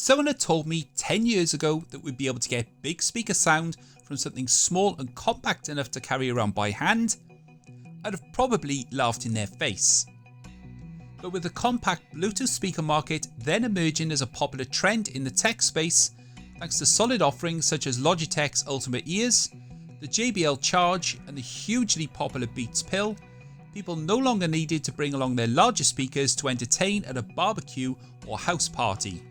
someone had told me 10 years ago that we'd be able to get big speaker sound from something small and compact enough to carry around by hand, I'd have probably laughed in their face. But with the compact Bluetooth speaker market then emerging as a popular trend in the tech space, thanks to solid offerings such as Logitech's Ultimate Ears, the JBL Charge and the hugely popular Beats Pill, people no longer needed to bring along their larger speakers to entertain at a barbecue or house party.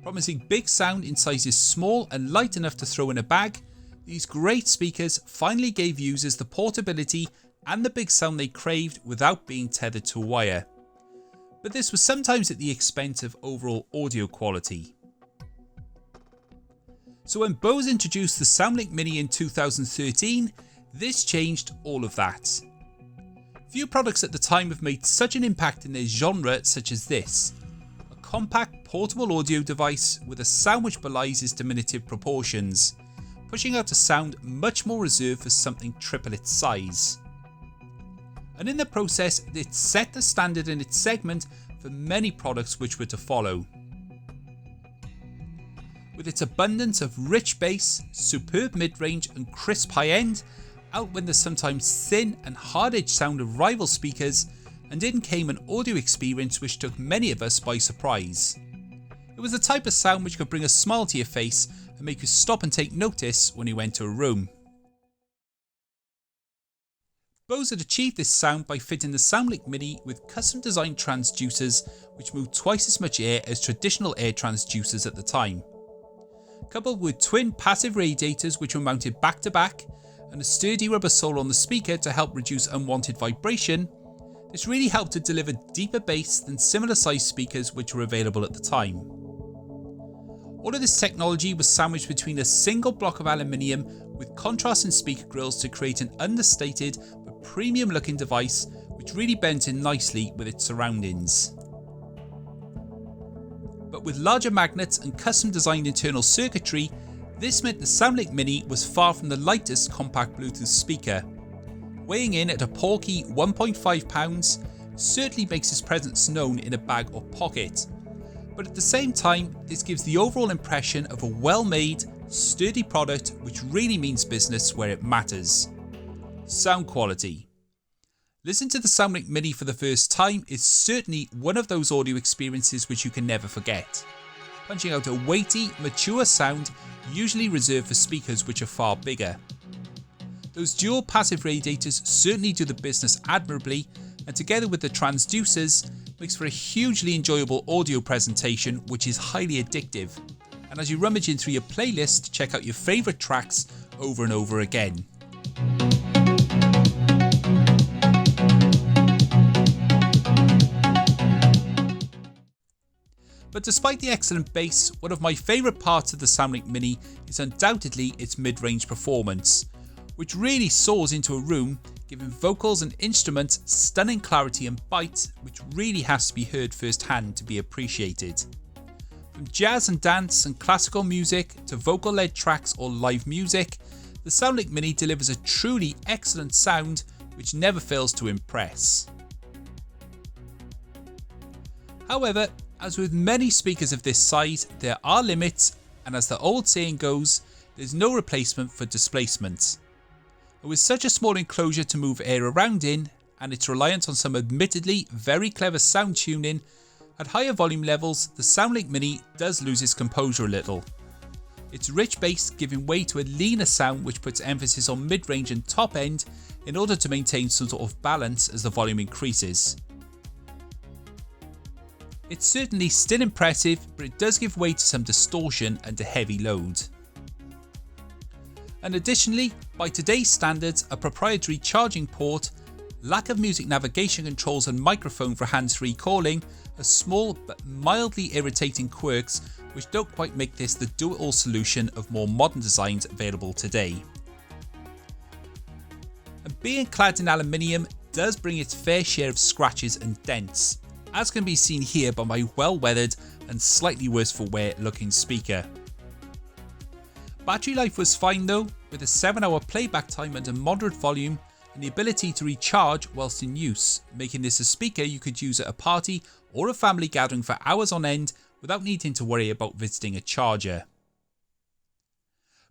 Promising big sound in sizes small and light enough to throw in a bag, these great speakers finally gave users the portability and the big sound they craved without being tethered to a wire. But this was sometimes at the expense of overall audio quality. So when Bose introduced the Soundlink Mini in 2013, this changed all of that. Few products at the time have made such an impact in their genre such as this. A compact portable audio device with a sound which belies its diminutive proportions, pushing out a sound much more reserved for something triple its size. And in the process, it set the standard in its segment for many products which were to follow. With its abundance of rich bass, superb mid-range and crisp high-end, outwent the sometimes thin and hard-edged sound of rival speakers, and in came an audio experience which took many of us by surprise. It was the type of sound which could bring a smile to your face and make you stop and take notice when you went to a room. Bose had achieved this sound by fitting the Soundlink Mini with custom designed transducers which moved twice as much air as traditional air transducers at the time. Coupled with twin passive radiators which were mounted back to back and a sturdy rubber sole on the speaker to help reduce unwanted vibration, this really helped to deliver deeper bass than similar sized speakers which were available at the time. All of this technology was sandwiched between a single block of aluminium with contrasting speaker grills to create an understated but premium looking device which really blends in nicely with its surroundings. But with larger magnets and custom designed internal circuitry, this meant the Soundlink Mini was far from the lightest compact Bluetooth speaker. Weighing in at a porky 1.5 pounds, certainly makes its presence known in a bag or pocket. But at the same time, this gives the overall impression of a well-made, sturdy product which really means business where it matters. Sound quality. Listening to the Soundlink Mini for the first time is certainly one of those audio experiences which you can never forget. Punching out a weighty, mature sound usually reserved for speakers which are far bigger. Those dual passive radiators certainly do the business admirably, and together with the transducers makes for a hugely enjoyable audio presentation which is highly addictive. And as you rummage in through your playlist, check out your favourite tracks over and over again. But despite the excellent bass, one of my favourite parts of the Soundlink Mini is undoubtedly its mid-range performance, which really soars into a room, giving vocals and instruments stunning clarity and bite, which really has to be heard firsthand to be appreciated. From jazz and dance and classical music to vocal-led tracks or live music, the Soundlink Mini delivers a truly excellent sound which never fails to impress. However, as with many speakers of this size, there are limits, and as the old saying goes, there's no replacement for displacement. And with such a small enclosure to move air around in, and its reliance on some admittedly very clever sound tuning, at higher volume levels the Soundlink Mini does lose its composure a little. Its rich bass giving way to a leaner sound which puts emphasis on mid-range and top end in order to maintain some sort of balance as the volume increases. It's certainly still impressive, but it does give way to some distortion and a heavy load. And additionally, by today's standards, a proprietary charging port, lack of music navigation controls and microphone for hands-free calling are small but mildly irritating quirks which don't quite make this the do-it-all solution of more modern designs available today. And being clad in aluminium does bring its fair share of scratches and dents, as can be seen here by my well-weathered and slightly worse for wear looking speaker. Battery life was fine though, with a 7-hour playback time and a moderate volume and the ability to recharge whilst in use, making this a speaker you could use at a party or a family gathering for hours on end without needing to worry about visiting a charger.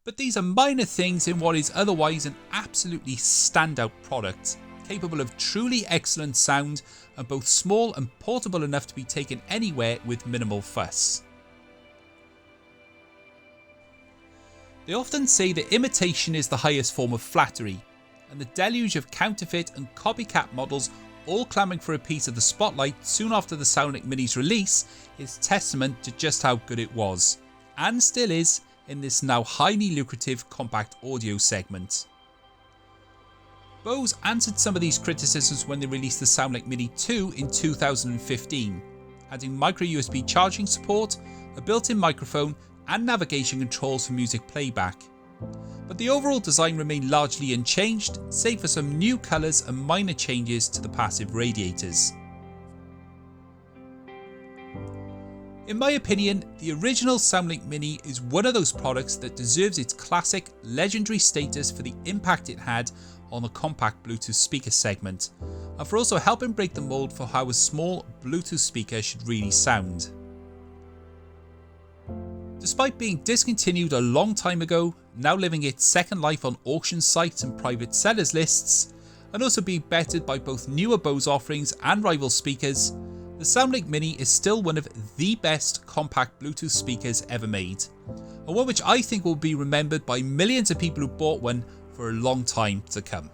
But these are minor things in what is otherwise an absolutely standout product, capable of truly excellent sound and both small and portable enough to be taken anywhere with minimal fuss. They often say that imitation is the highest form of flattery, and the deluge of counterfeit and copycat models all clamouring for a piece of the spotlight soon after the Soundlink Mini's release is testament to just how good it was, and still is, in this now highly lucrative compact audio segment. Bose answered some of these criticisms when they released the Soundlink Mini 2 in 2015, adding micro USB charging support, a built-in microphone and navigation controls for music playback. But the overall design remained largely unchanged, save for some new colours and minor changes to the passive radiators. In my opinion, the original Soundlink Mini is one of those products that deserves its classic, legendary status for the impact it had on the compact Bluetooth speaker segment, and for also helping break the mould for how a small Bluetooth speaker should really sound. Despite being discontinued a long time ago, now living its second life on auction sites and private sellers lists, and also being bettered by both newer Bose offerings and rival speakers, the Soundlink Mini is still one of the best compact Bluetooth speakers ever made, and one which I think will be remembered by millions of people who bought one for a long time to come.